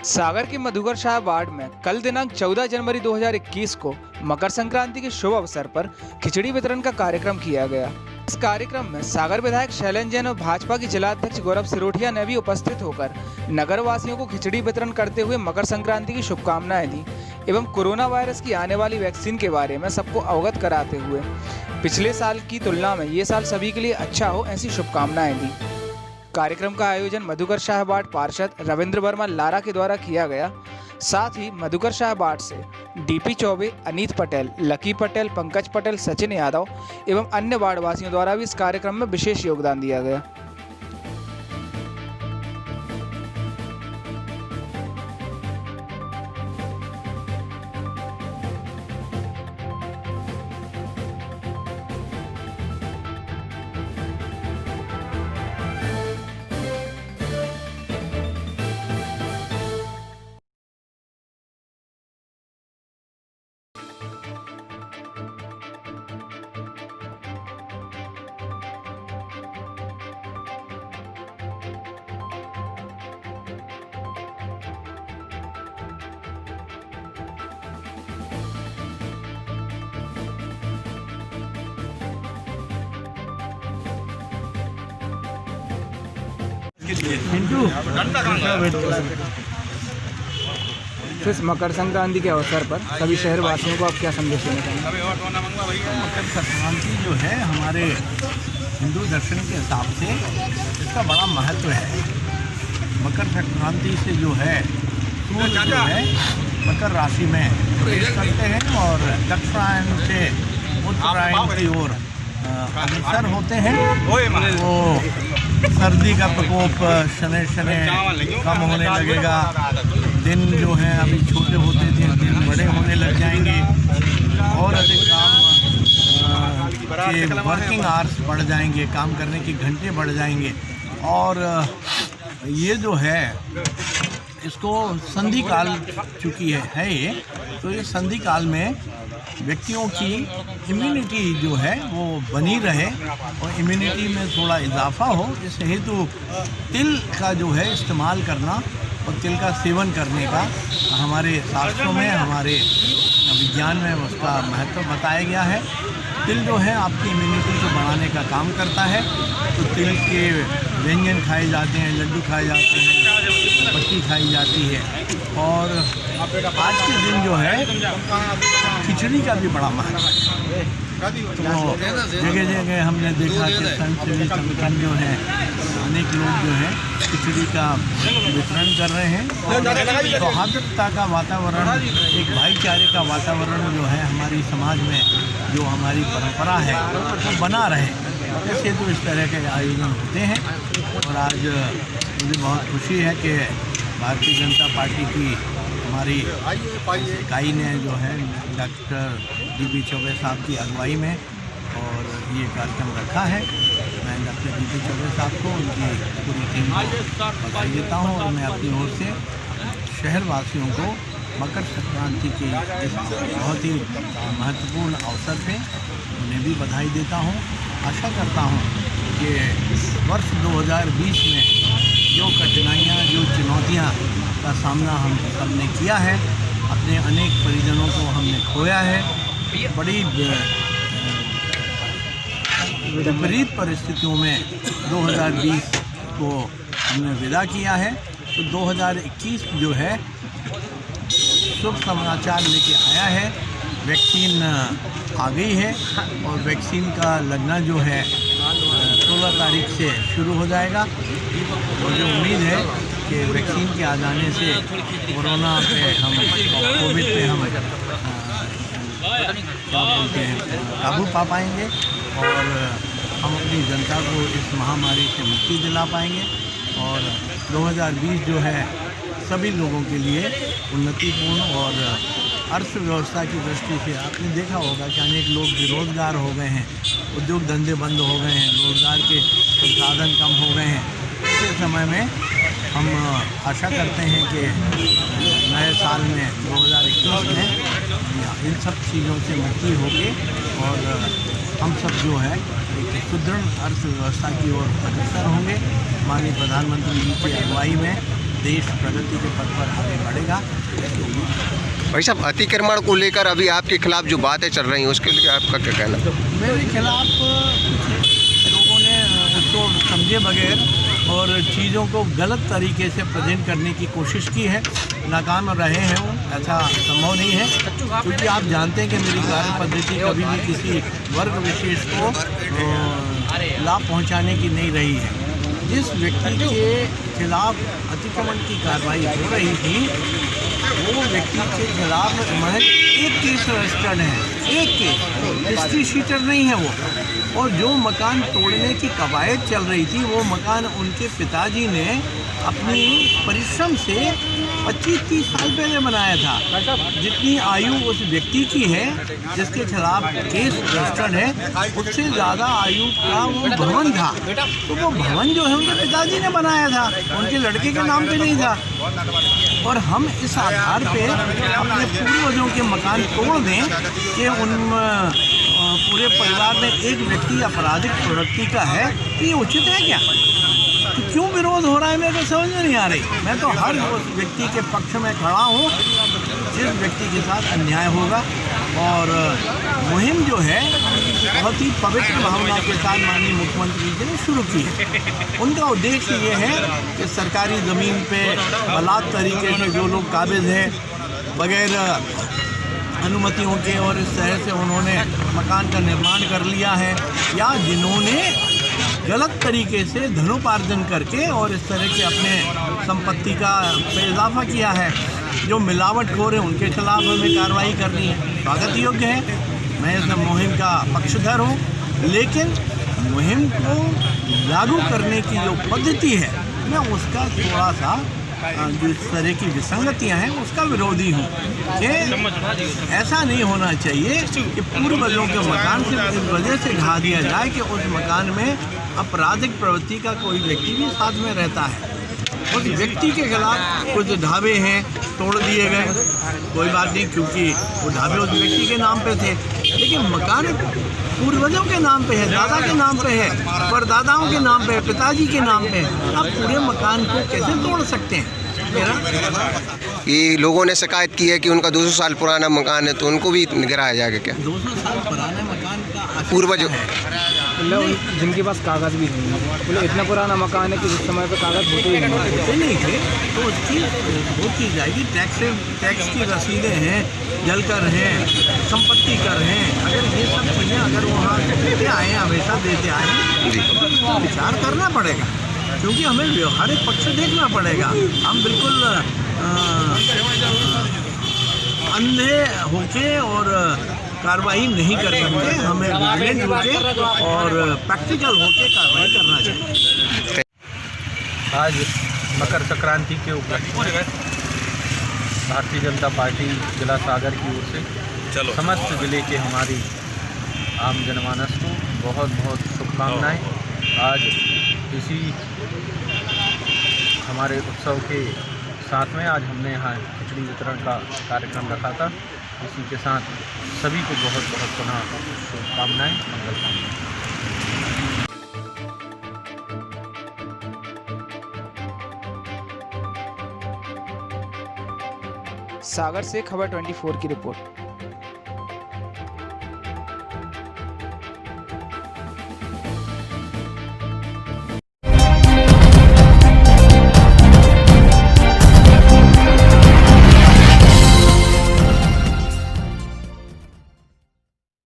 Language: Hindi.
सागर के मधुकर शाह वार्ड में कल दिनांक 14 जनवरी 2021 को मकर संक्रांति के शुभ अवसर पर खिचड़ी वितरण का कार्यक्रम किया गया। इस कार्यक्रम में सागर विधायक शैलेंद्र जैन और भाजपा की जिलाध्यक्ष गौरव सिरोठिया ने भी उपस्थित होकर नगर वासियों को खिचड़ी वितरण करते हुए मकर संक्रांति की शुभकामनाएं दी एवं कोरोना वायरस की आने वाली वैक्सीन के बारे में सबको अवगत कराते हुए पिछले साल की तुलना में ये साल सभी के लिए अच्छा हो ऐसी शुभकामनाएं दी। कार्यक्रम का आयोजन मधुकर शाह वार्ड पार्षद रविंद्र वर्मा लारा के द्वारा किया गया। साथ ही मधुकर शाह वार्ड से डीपी चौबे, अनीत पटेल, लकी पटेल, पंकज पटेल, सचिन यादव एवं अन्य वार्ड वासियों द्वारा भी इस कार्यक्रम में विशेष योगदान दिया गया। इस मकर संक्रांति के अवसर पर सभी शहर वासियों को आप क्या संदेश देना चाहेंगे? मकर संक्रांति जो है हमारे हिंदू दर्शन के हिसाब से इसका बड़ा महत्व है। मकर संक्रांति से जो है सूर्य जो है मकर राशि में प्रवेश करते हैं और दक्षिणायन से उत्तरायण की ओर अग्रसर होते हैं। तो सर्दी का प्रकोप शनै शनै कम होने लगेगा। दिन जो है अभी छोटे होते थे, दिन बड़े होने लग जाएंगे और अधिक काम के वर्किंग आवर्स बढ़ जाएंगे, काम करने की घंटे बढ़ जाएंगे। और ये जो है इसको संधि काल चूँकि है ये, तो ये संधि काल में व्यक्तियों की इम्यूनिटी जो है वो बनी रहे और इम्यूनिटी में थोड़ा इजाफा हो, इस हेतु तिल का जो है इस्तेमाल करना और तिल का सेवन करने का हमारे शास्त्रों में, हमारे विज्ञान में उसका महत्व बताया गया है। तिल जो है आपकी इम्यूनिटी को बढ़ाने का काम करता है। तो तिल के व्यंजन खाए जाते हैं, लड्डू खाए जाते हैं, पट्टी खाई जाती है। और आज के दिन जो है खिचड़ी का भी बड़ा महत्व है। तो जगह जगह हमने देखा कि संत संगठन जो है अनेक लोग जो हैं खिचड़ी का वितरण कर रहे हैं और सौहार्दता का वातावरण, एक भाईचारे का वातावरण जो है हमारी समाज में, जो हमारी परंपरा है वो बना रहे। इससे तो इस तरह के आयोजन होते हैं। और आज मुझे बहुत खुशी है कि भारतीय जनता पार्टी की हमारी इकाई ने जो है डॉक्टर डीपी चौबे साहब की अगुवाई में और ये कार्यक्रम रखा है। मैं डॉक्टर डीपी चौबे साहब को, उनकी पूरी टीम को बधाई देता हूँ और मैं अपनी ओर से शहर वासियों को मकर संक्रांति के इस बहुत ही महत्वपूर्ण अवसर पे उन्हें भी बधाई देता हूँ। आशा करता हूँ कि वर्ष 2020 में जो कठिनाइयाँ, जो चुनौतियाँ का सामना हम सब ने किया है, अपने अनेक परिजनों को हमने खोया है, बड़ी विपरीत परिस्थितियों में 2020 को हमने विदा किया है। तो 2021 जो है शुभ समाचार लेके आया है। वैक्सीन आ गई है और वैक्सीन का लगना जो है 16 तारीख से शुरू हो जाएगा। मुझे उम्मीद है कि वैक्सीन के आ जाने से कोरोना पे हम, कोविड पे हम क्या बोलते हैं, काबू पा पाएंगे और हम अपनी जनता को इस महामारी से मुक्ति दिला पाएंगे। और 2020 जो है सभी लोगों के लिए उन्नतिपूर्ण और अर्थव्यवस्था की दृष्टि से आपने देखा होगा कि अनेक लोग बेरोजगार हो गए हैं, उद्योग धंधे बंद हो गए हैं, रोजगार के संसाधन कम हो गए हैं। ऐसे समय में हम आशा करते हैं कि नए साल में 2021 में इन सब चीज़ों से मुक्ति होगी और हम सब जो है एक सुदृढ़ अर्थव्यवस्था की ओर अग्रसर होंगे। माननीय प्रधानमंत्री जी की अगुवाई में देश प्रगति के पथ पर आगे बढ़ेगा। भाई साहब, अतिक्रमण को लेकर अभी आपके खिलाफ जो बातें चल रही हैं उसके लिए आपका क्या कहना है? मेरे खिलाफ लोगों ने उसको समझे बगैर और चीज़ों को गलत तरीके से प्रेजेंट करने की कोशिश की है, नाकाम रहे हैं वो। ऐसा संभव नहीं है, क्योंकि आप जानते हैं कि मेरी कार्य पद्धति कभी भी किसी वर्ग विशेष को लाभ पहुंचाने की नहीं रही है। जिस व्यक्ति के खिलाफ अतिक्रमण की कार्रवाई हो रही थी, वो व्यक्ति के खिलाफ महज एक केस रजिस्टर्ड है, एक केस, हिस्ट्री शीटर नहीं है वो। और जो मकान तोड़ने की कवायद चल रही थी, वो मकान उनके पिताजी ने अपनी परिश्रम से 25-30 साल पहले बनाया था। जितनी आयु उस व्यक्ति की है जिसके खिलाफ केस रजिस्टर्ड है, उससे ज़्यादा आयु का वो भवन था। तो वो भवन जो है उनके पिताजी ने बनाया था, उनके लड़के के नाम पे नहीं था। और हम इस आधार पे अपने पूर्वजों के मकान तोड़ दें कि उन पूरे परिवार में एक व्यक्ति आपराधिक प्रवृत्ति का है, ये उचित है क्या? तो क्यों विरोध हो रहा है, मेरे को समझ में नहीं आ रही। मैं तो हर उस व्यक्ति के पक्ष में खड़ा हूँ जिस व्यक्ति के साथ अन्याय होगा। और मुहिम जो है बहुत ही पवित्र भावना के साथ माननीय मुख्यमंत्री जी ने शुरू की है। उनका उद्देश्य ये है कि सरकारी ज़मीन पे बलात् तरीके से जो लोग काबिज हैं, बगैर अनुमतियों के और इस तरह से उन्होंने मकान का निर्माण कर लिया है, या जिन्होंने गलत तरीके से धनोपार्जन करके और इस तरह के अपने संपत्ति का इजाफा किया है, जो मिलावटखोर हैं, उनके खिलाफ हमें कार्रवाई करनी है। स्वागत योग्य है, मैं इस मुहिम का पक्षधर हूँ, लेकिन मुहिम को लागू करने की जो पद्धति है, मैं उसका थोड़ा सा जिस तरह की विसंगतियां हैं उसका विरोधी हूँ। कि ऐसा नहीं होना चाहिए कि पूर्वजों के मकान से इस वजह से ढा दिया जाए कि उस मकान में आपराधिक प्रवृत्ति का कोई व्यक्ति भी साथ में रहता है। उस व्यक्ति के खिलाफ कुछ ढाबे हैं, तोड़ दिए गए, कोई बात नहीं, क्योंकि वो ढाबे उस व्यक्ति के नाम पे थे, लेकिन मकान पूर्वजों के नाम पे है, दादा के नाम पे है, परदादाओं के नाम पे है, पिताजी के नाम पे है। आप पूरे मकान को कैसे तोड़ सकते हैं? ये लोगों ने शिकायत की है कि उनका 200 साल पुराना मकान है, तो उनको भी गिराया जाएगा क्या? 200 साल पुराने मकान का पूर्वजों जिनके पास कागज़ भी नहीं है, बोले इतना पुराना मकान है कि उस समय पे कागज़ होते ही नहीं थे, तो उसकी वो की जाएगी। टैक्स की रसीदें हैं, जल कर हैं, संपत्ति कर हैं, अगर ये सब चीज़ें अगर वहाँ देते आए हैं, हमेशा देते आए हैं, तो विचार करना पड़ेगा, क्योंकि हमें व्यवहारिक पक्ष देखना पड़ेगा। हम बिल्कुल अंधे होके और कार्रवाई नहीं कर सकते, हमें विजिलेंट होके और प्रैक्टिकल होके कार्रवाई करना चाहिए। आज मकर संक्रांति के उपलक्ष्य में भारतीय जनता पार्टी जिला सागर की ओर से समस्त जिले के हमारी आम जनमानस को बहुत बहुत शुभकामनाएं। आज इसी हमारे उत्सव के साथ में आज हमने यहाँ खिचड़ी वितरण का कार्यक्रम रखा था। इसी के साथ सभी को बहुत बहुत पुनः शुभकामनाएं, मंगल कामनाएं। सागर से खबर 24 की रिपोर्ट।